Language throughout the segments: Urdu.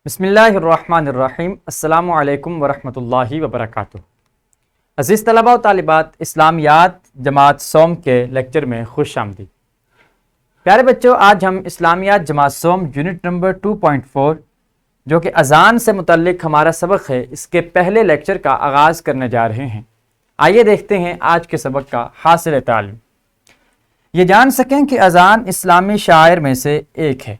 بسم اللہ الرحمن الرحیم۔ السلام علیکم ورحمۃ اللہ وبرکاتہ۔ عزیز طلباء و طالبات، اسلامیات جماعت سوم کے لیکچر میں خوش آمدید۔ پیارے بچوں، آج ہم اسلامیات جماعت سوم یونٹ نمبر 2.4 جو کہ اذان سے متعلق ہمارا سبق ہے، اس کے پہلے لیکچر کا آغاز کرنے جا رہے ہیں۔ آئیے دیکھتے ہیں آج کے سبق کا حاصل تعلیم۔ یہ جان سکیں کہ اذان اسلامی شعائر میں سے ایک ہے،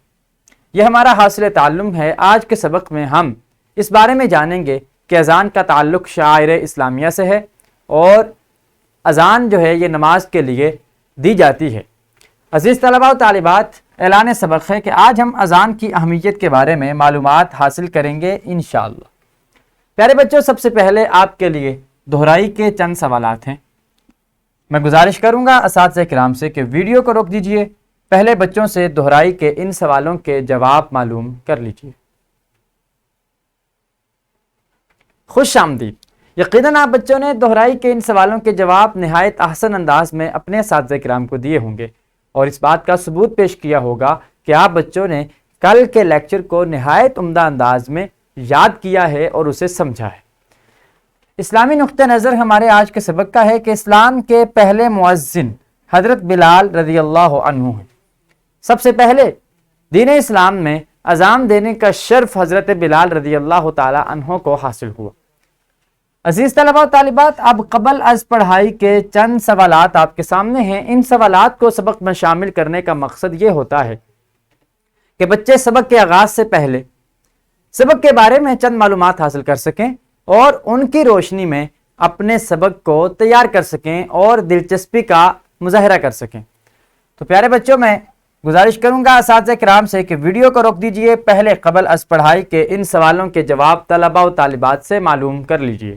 یہ ہمارا حاصل تعلم ہے۔ آج کے سبق میں ہم اس بارے میں جانیں گے کہ اذان کا تعلق شعائر اسلامیہ سے ہے اور اذان جو ہے یہ نماز کے لیے دی جاتی ہے۔ عزیز طلباء و طالبات، اعلان سبق ہے کہ آج ہم اذان کی اہمیت کے بارے میں معلومات حاصل کریں گے انشاءاللہ۔ پیارے بچوں، سب سے پہلے آپ کے لیے دہرائی کے چند سوالات ہیں۔ میں گزارش کروں گا اساتذہ کرام سے کہ ویڈیو کو روک دیجئے، پہلے بچوں سے دہرائی کے ان سوالوں کے جواب معلوم کر لیجئے۔ خوش آمدید۔ یقیناً آپ بچوں نے دہرائی کے ان سوالوں کے جواب نہایت احسن انداز میں اپنے اساتذہ کرام کو دیے ہوں گے اور اس بات کا ثبوت پیش کیا ہوگا کہ آپ بچوں نے کل کے لیکچر کو نہایت عمدہ انداز میں یاد کیا ہے اور اسے سمجھا ہے۔ اسلامی نقطہ نظر ہمارے آج کے سبق کا ہے کہ اسلام کے پہلے مؤذن حضرت بلال رضی اللہ عنہ ہیں۔ سب سے پہلے دین اسلام میں اذان دینے کا شرف حضرت بلال رضی اللہ تعالی عنہ کو حاصل ہوا۔ عزیز طلباء و طالبات، اب قبل از پڑھائی کے چند سوالات آپ کے سامنے ہیں۔ ان سوالات کو سبق میں شامل کرنے کا مقصد یہ ہوتا ہے کہ بچے سبق کے آغاز سے پہلے سبق کے بارے میں چند معلومات حاصل کر سکیں اور ان کی روشنی میں اپنے سبق کو تیار کر سکیں اور دلچسپی کا مظاہرہ کر سکیں۔ تو پیارے بچوں، میں گزارش کروں گا اساتذہ کرام سے کہ ویڈیو کو روک دیجئے، پہلے قبل از پڑھائی کے ان سوالوں کے جواب طلباء و طالبات سے معلوم کر لیجئے۔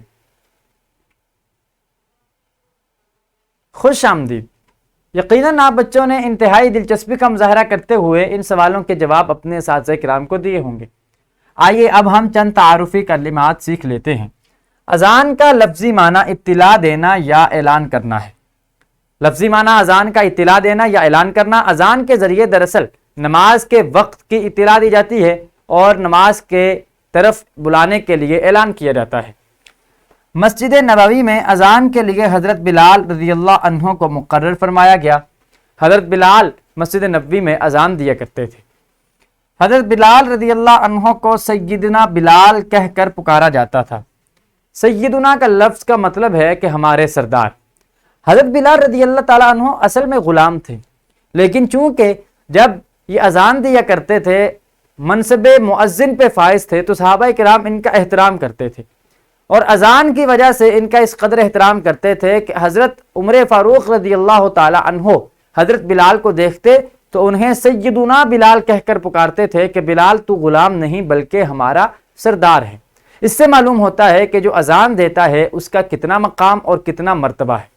خوش آمدید۔ یقیناً آپ بچوں نے انتہائی دلچسپی کا مظاہرہ کرتے ہوئے ان سوالوں کے جواب اپنے اساتذہ کرام کو دیے ہوں گے۔ آئیے اب ہم چند تعارفی کلمات سیکھ لیتے ہیں۔ اذان کا لفظی معنی اطلاع دینا یا اعلان کرنا ہے۔ لفظی معنی اذان کا اطلاع دینا یا اعلان کرنا۔ اذان کے ذریعے دراصل نماز کے وقت کی اطلاع دی جاتی ہے اور نماز کے طرف بلانے کے لیے اعلان کیا جاتا ہے۔ مسجد نبوی میں اذان کے لیے حضرت بلال رضی اللہ عنہ کو مقرر فرمایا گیا۔ حضرت بلال مسجد نبوی میں اذان دیا کرتے تھے۔ حضرت بلال رضی اللہ عنہ کو سیدنا بلال کہہ کر پکارا جاتا تھا۔ سیدنا کا لفظ کا مطلب ہے کہ ہمارے سردار۔ حضرت بلال رضی اللہ تعالیٰ عنہ اصل میں غلام تھے، لیکن چونکہ جب یہ اذان دیا کرتے تھے منصب مؤذن پہ فائز تھے تو صحابہ کرام ان کا احترام کرتے تھے اور اذان کی وجہ سے ان کا اس قدر احترام کرتے تھے کہ حضرت عمر فاروق رضی اللہ تعالیٰ عنہ حضرت بلال کو دیکھتے تو انہیں سیدنا بلال کہہ کر پکارتے تھے کہ بلال تو غلام نہیں بلکہ ہمارا سردار ہے۔ اس سے معلوم ہوتا ہے کہ جو اذان دیتا ہے اس کا کتنا مقام اور کتنا مرتبہ ہے۔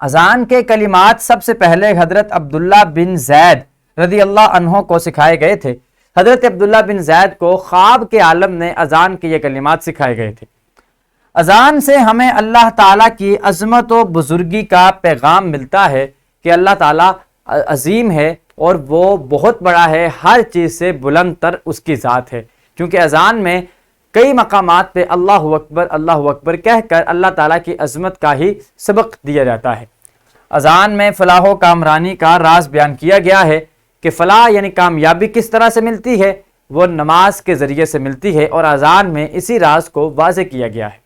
اذان کے کلمات سب سے پہلے حضرت عبداللہ بن زید رضی اللہ عنہ کو سکھائے گئے تھے۔ حضرت عبداللہ بن زید کو خواب کے عالم نے اذان کے یہ کلمات سکھائے گئے تھے۔ اذان سے ہمیں اللہ تعالیٰ کی عظمت و بزرگی کا پیغام ملتا ہے کہ اللہ تعالیٰ عظیم ہے اور وہ بہت بڑا ہے، ہر چیز سے بلند تر اس کی ذات ہے، کیونکہ اذان میں کئی مقامات پہ اللہ اکبر کہہ کر اللہ تعالیٰ کی عظمت کا ہی سبق دیا جاتا ہے۔ اذان میں فلاح و کامرانی کا راز بیان کیا گیا ہے کہ فلاح یعنی کامیابی کس طرح سے ملتی ہے، وہ نماز کے ذریعے سے ملتی ہے اور اذان میں اسی راز کو واضح کیا گیا ہے۔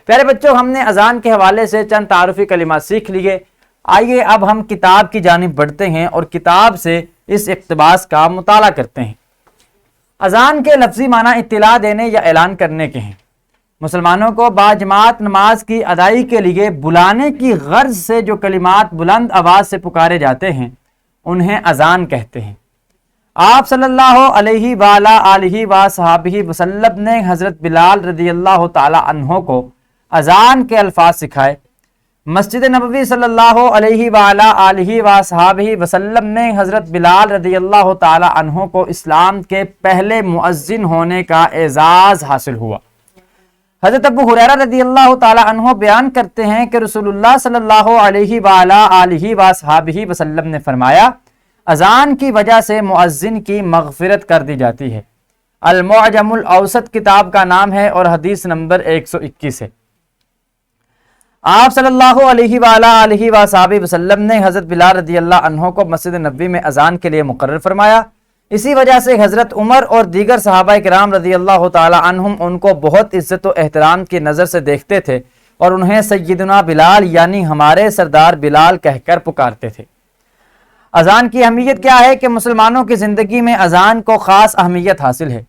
پیارے بچوں، ہم نے اذان کے حوالے سے چند تعارفی کلمات سیکھ لیے۔ آئیے اب ہم کتاب کی جانب بڑھتے ہیں اور کتاب سے اس اقتباس کا مطالعہ کرتے ہیں۔ اذان کے لفظی معنی اطلاع دینے یا اعلان کرنے کے ہیں۔ مسلمانوں کو باجماعت نماز کی ادائیگی کے لیے بلانے کی غرض سے جو کلمات بلند آواز سے پکارے جاتے ہیں انہیں اذان کہتے ہیں۔ آپ صلی اللہ علیہ وآلہ آلہ وصحبہ وسلم نے حضرت بلال رضی اللہ تعالی عنہ کو اذان کے الفاظ سکھائے۔ مسجد نبوی صلی اللہ علیہ وآلہ آلہ وصحبہ وسلم نے حضرت بلال رضی اللہ تعالی عنہ کو اسلام کے پہلے مؤذن ہونے کا اعزاز حاصل ہوا۔ حضرت ابو ہریرہ رضی اللہ تعالی عنہ بیان کرتے ہیں کہ رسول اللہ صلی اللہ علیہ وآلہ آلہ وصحبہ وسلم نے فرمایا، اذان کی وجہ سے مؤذن کی مغفرت کر دی جاتی ہے۔ المعجم الاوسط کتاب کا نام ہے اور حدیث نمبر 121 ہے۔ آپ صلی اللہ علیہ وآلہ وصحبہ وسلم نے حضرت بلال رضی اللہ عنہ کو مسجد نبوی میں اذان کے لیے مقرر فرمایا۔ اسی وجہ سے حضرت عمر اور دیگر صحابہ کرام رضی اللہ تعالی عنہم ان کو بہت عزت و احترام کی نظر سے دیکھتے تھے اور انہیں سیدنا بلال یعنی ہمارے سردار بلال کہہ کر پکارتے تھے۔ اذان کی اہمیت کیا ہے کہ مسلمانوں کی زندگی میں اذان کو خاص اہمیت حاصل ہے۔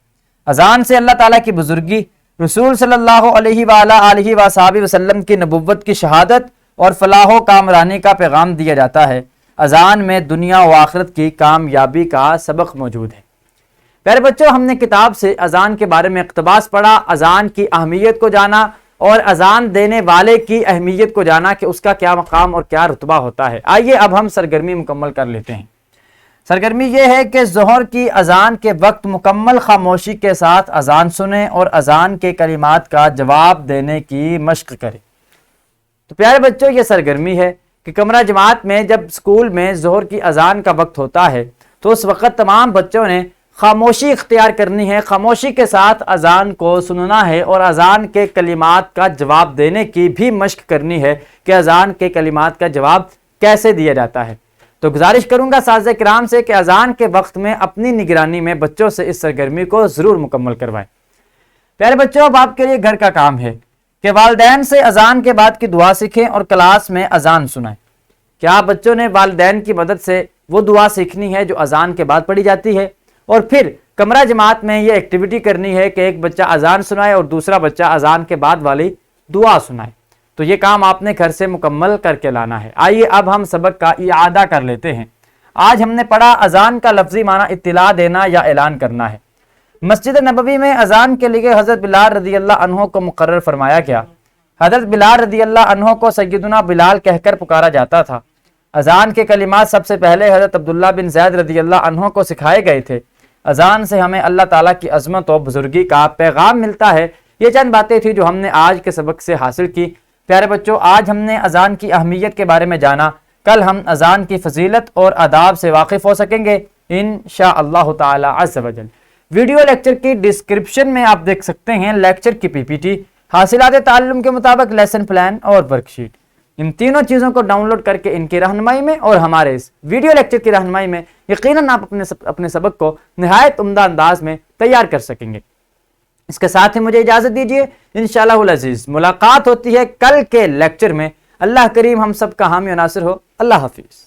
اذان سے اللہ تعالیٰ کی بزرگی، رسول صلی اللہ علیہ وآلہ وصحبہ وسلم کی نبوت کی شہادت اور فلاح و کامرانی کا پیغام دیا جاتا ہے۔ اذان میں دنیا و آخرت کی کامیابی کا سبق موجود ہے۔ پیارے بچوں، ہم نے کتاب سے اذان کے بارے میں اقتباس پڑھا، اذان کی اہمیت کو جانا اور اذان دینے والے کی اہمیت کو جانا کہ اس کا کیا مقام اور کیا رتبہ ہوتا ہے۔ آئیے اب ہم سرگرمی مکمل کر لیتے ہیں۔ سرگرمی یہ ہے کہ ظہر کی اذان کے وقت مکمل خاموشی کے ساتھ اذان سنیں اور اذان کے کلمات کا جواب دینے کی مشق کریں۔ تو پیارے بچوں، یہ سرگرمی ہے کہ کمرہ جماعت میں جب اسکول میں ظہر کی اذان کا وقت ہوتا ہے تو اس وقت تمام بچوں نے خاموشی اختیار کرنی ہے، خاموشی کے ساتھ اذان کو سننا ہے اور اذان کے کلمات کا جواب دینے کی بھی مشق کرنی ہے کہ اذان کے کلمات کا جواب کیسے دیا جاتا ہے۔ تو گزارش کروں گا اساتذہ کرام سے کہ اذان کے وقت میں اپنی نگرانی میں بچوں سے اس سرگرمی کو ضرور مکمل کروائیں۔ پیارے بچوں، اب آپ کے لیے گھر کا کام ہے کہ والدین سے اذان کے بعد کی دعا سیکھیں اور کلاس میں اذان سنائیں۔ کیا بچوں نے والدین کی مدد سے وہ دعا سیکھنی ہے جو اذان کے بعد پڑھی جاتی ہے، اور پھر کمرہ جماعت میں یہ ایکٹیویٹی کرنی ہے کہ ایک بچہ اذان سنائے اور دوسرا بچہ اذان کے بعد والی دعا سنائے۔ تو یہ کام آپ نے گھر سے مکمل کر کے لانا ہے۔ آئیے اب ہم سبق کا اعادہ کر لیتے ہیں۔ آج ہم نے پڑھا اذان کا لفظی معنی اطلاع دینا یا اعلان کرنا ہے۔ مسجد نبوی میں اذان کے لیے حضرت بلال رضی اللہ عنہ کو مقرر فرمایا گیا۔ حضرت بلال رضی اللہ عنہ کو سیدنا بلال کہہ کر پکارا جاتا تھا۔ اذان کے کلمات سب سے پہلے حضرت عبداللہ بن زید رضی اللہ عنہ کو سکھائے گئے تھے۔ اذان سے ہمیں اللہ تعالیٰ کی عظمت و بزرگی کا پیغام ملتا ہے۔ یہ چند باتیں تھیں جو ہم نے آج کے سبق سے حاصل کی۔ پیارے بچوں، آج ہم نے اذان کی اہمیت کے بارے میں جانا۔ کل ہم اذان کی فضیلت اور آداب سے واقف ہو سکیں گے انشاءاللہ تعالی عز و جل۔ ویڈیو لیکچر کی ڈسکرپشن میں آپ دیکھ سکتے ہیں لیکچر کی پی پی ٹی، حاصلات تعلم کے مطابق لیسن پلان اور ورک شیٹ۔ ان تینوں چیزوں کو ڈاؤن لوڈ کر کے ان کی رہنمائی میں اور ہمارے اس ویڈیو لیکچر کی رہنمائی میں یقیناً آپ اپنے سبق کو نہایت عمدہ انداز میں تیار کر سکیں گے۔ اس کے ساتھ ہی مجھے اجازت دیجیے، انشاءاللہ العزیز ملاقات ہوتی ہے کل کے لیکچر میں۔ اللہ کریم ہم سب کا حامی و ناصر ہو۔ اللہ حافظ۔